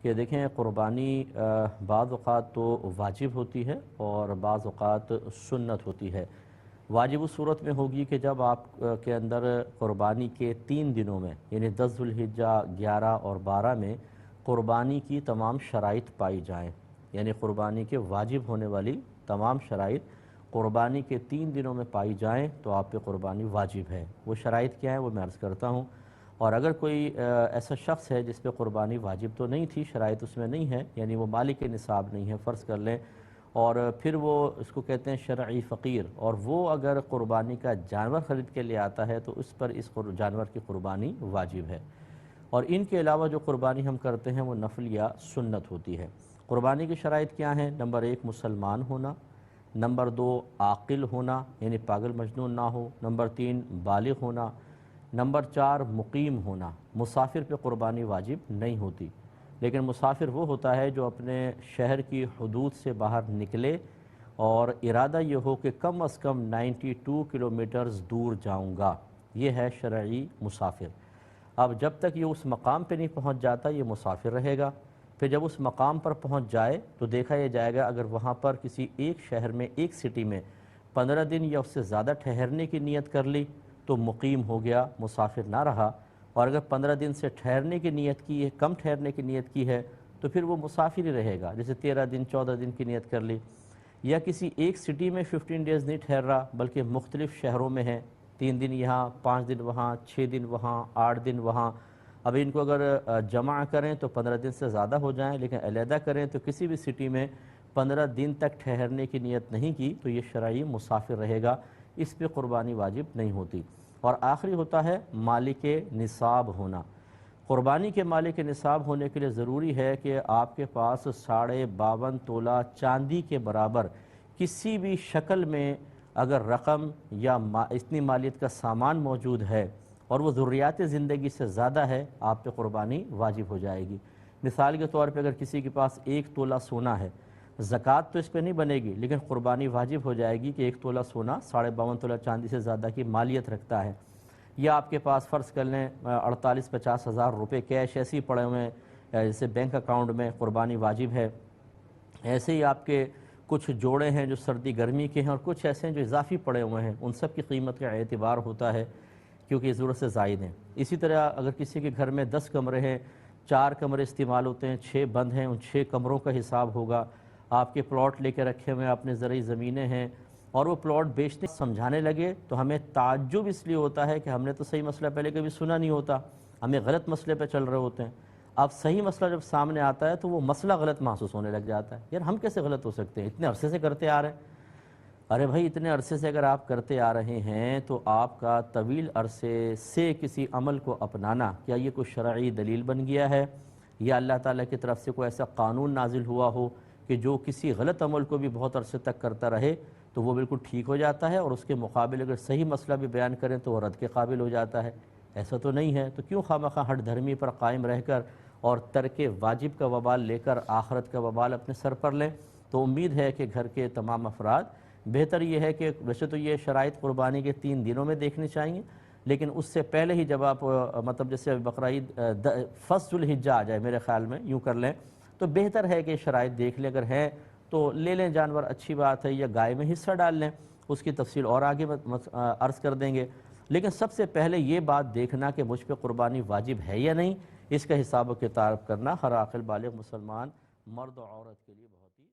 کہ دیکھیں قربانی بعض اوقات تو واجب ہوتی ہے اور بعض اوقات سنت ہوتی ہے۔ واجب اس صورت میں ہوگی کہ جب آپ کے اندر قربانی کے 3 دنوں میں یعنی 10 ذوالحجہ، 11 اور 12 میں قربانی کی تمام شرائط پائی جائیں، یعنی قربانی کے واجب ہونے والی تمام شرائط قربانی کے 3 دنوں میں پائی جائیں تو آپ پہ قربانی واجب ہے۔ وہ شرائط کیا ہیں وہ میں عرض کرتا ہوں، اور اگر کوئی ایسا شخص ہے جس پہ قربانی واجب تو نہیں تھی، شرائط اس میں نہیں ہے، یعنی وہ مالک نصاب نہیں ہے فرض کر لیں، اور پھر وہ اس کو کہتے ہیں شرعی فقیر، اور وہ اگر قربانی کا جانور خرید کے لے آتا ہے تو اس پر اس جانور کی قربانی واجب ہے۔ اور ان کے علاوہ جو قربانی ہم کرتے ہیں وہ نفل یا سنت ہوتی ہے۔ قربانی کی شرائط کیا ہیں؟ نمبر 1 مسلمان ہونا، نمبر 2 عاقل ہونا یعنی پاگل مجنون نہ ہو، نمبر 3 بالغ ہونا، نمبر 4 مقیم ہونا۔ مسافر پہ قربانی واجب نہیں ہوتی، لیکن مسافر وہ ہوتا ہے جو اپنے شہر کی حدود سے باہر نکلے اور ارادہ یہ ہو کہ کم از کم 92 کلومیٹرز دور جاؤں گا، یہ ہے شرعی مسافر۔ اب جب تک یہ اس مقام پہ نہیں پہنچ جاتا یہ مسافر رہے گا، پھر جب اس مقام پر پہنچ جائے تو دیکھا یہ جائے گا اگر وہاں پر کسی ایک شہر میں ایک سٹی میں 15 دن یا اس سے زیادہ ٹھہرنے کی نیت کر لی تو مقیم ہو گیا، مسافر نہ رہا، اور اگر 15 دن سے ٹھہرنے کی نیت کی ہے، کم ٹھہرنے کی نیت کی ہے تو پھر وہ مسافر ہی رہے گا، جیسے 13 دن 14 دن کی نیت کر لی، یا کسی ایک سٹی میں 15 ڈیز نہیں ٹھہر رہا بلکہ مختلف شہروں میں ہے، 3 دن یہاں، 5 دن وہاں، 6 دن وہاں، 8 دن وہاں۔ اب ان کو اگر جمع کریں تو 15 دن سے زیادہ ہو جائیں، لیکن علیحدہ کریں تو کسی بھی سٹی میں 15 دن تک ٹھہرنے کی نیت نہیں کی تو یہ شرعی مسافر رہے گا، اس پہ قربانی واجب نہیں ہوتی۔ اور آخری ہوتا ہے مالک نصاب ہونا۔ قربانی کے مالک نصاب ہونے کے لیے ضروری ہے کہ آپ کے پاس 52.5 تولہ چاندی کے برابر کسی بھی شکل میں اگر رقم یا اتنی مالیت کا سامان موجود ہے اور وہ ضروریات زندگی سے زیادہ ہے، آپ پہ قربانی واجب ہو جائے گی۔ مثال کے طور پہ اگر کسی کے پاس 1 تولہ سونا ہے، زکوٰۃ تو اس پہ نہیں بنے گی لیکن قربانی واجب ہو جائے گی کہ 1 تولہ سونا 52.5 تولہ چاندی سے زیادہ کی مالیت رکھتا ہے۔ یا آپ کے پاس فرض کر لیں 48-50 ہزار روپے کیش ایسے ہی پڑے ہوئے ہیں جیسے بینک اکاؤنٹ میں، قربانی واجب ہے۔ ایسے ہی آپ کے کچھ جوڑے ہیں جو سردی گرمی کے ہیں اور کچھ ایسے ہیں جو اضافی پڑے ہوئے ہیں، ان سب کی قیمت کا اعتبار ہوتا ہے کیونکہ یہ ضرورت سے زائد ہیں۔ اسی طرح اگر کسی کے گھر میں 10 کمرے ہیں، 4 کمرے استعمال ہوتے ہیں، 6 بند ہیں، ان 6 کمروں کا حساب ہوگا۔ آپ کے پلاٹ لے کے رکھے ہوئے ہیں، اپنے زرعی زمینیں ہیں اور وہ پلاٹ بیچنے سمجھانے لگے تو ہمیں تعجب اس لیے ہوتا ہے کہ ہم نے تو صحیح مسئلہ پہلے کبھی سنا نہیں ہوتا، ہمیں غلط مسئلے پہ چل رہے ہوتے ہیں۔ اب صحیح مسئلہ جب سامنے آتا ہے تو وہ مسئلہ غلط محسوس ہونے لگ جاتا ہے، یار ہم کیسے غلط ہو سکتے ہیں، اتنے عرصے سے کرتے آ رہے ہیں۔ ارے بھائی اتنے عرصے سے اگر آپ کرتے آ رہے ہیں تو آپ کا طویل عرصے سے کسی عمل کو اپنانا کیا یہ کوئی شرعی دلیل بن گیا ہے، یا اللہ تعالیٰ کی طرف سے کوئی ایسا قانون نازل ہوا ہو کہ جو کسی غلط عمل کو بھی بہت عرصے تک کرتا رہے تو وہ بالکل ٹھیک ہو جاتا ہے اور اس کے مقابل اگر صحیح مسئلہ بھی بیان کریں تو وہ رد کے قابل ہو جاتا ہے؟ ایسا تو نہیں ہے، تو کیوں خواہ ہٹ دھرمی پر قائم رہ کر اور ترک واجب کا وبال لے کر آخرت کا وبال اپنے سر پر لیں؟ تو امید ہے کہ گھر کے تمام افراد، بہتر یہ ہے کہ ویسے تو یہ شرائط قربانی کے 3 دنوں میں دیکھنی چاہیے، لیکن اس سے پہلے ہی جب آپ مطلب جیسے بقرعید 1 ذوالحجہ آ جائے میرے خیال میں یوں کر لیں تو بہتر ہے کہ شرائط دیکھ لیں، اگر ہیں تو لے لیں جانور، اچھی بات ہے، یا گائے میں حصہ ڈال لیں، اس کی تفصیل اور آگے عرض کر دیں گے۔ لیکن سب سے پہلے یہ بات دیکھنا کہ مجھ پہ قربانی واجب ہے یا نہیں، اس کا حساب و کتاب کرنا ہر عاقل بالغ مسلمان مرد و عورت کے لیے بہت ہی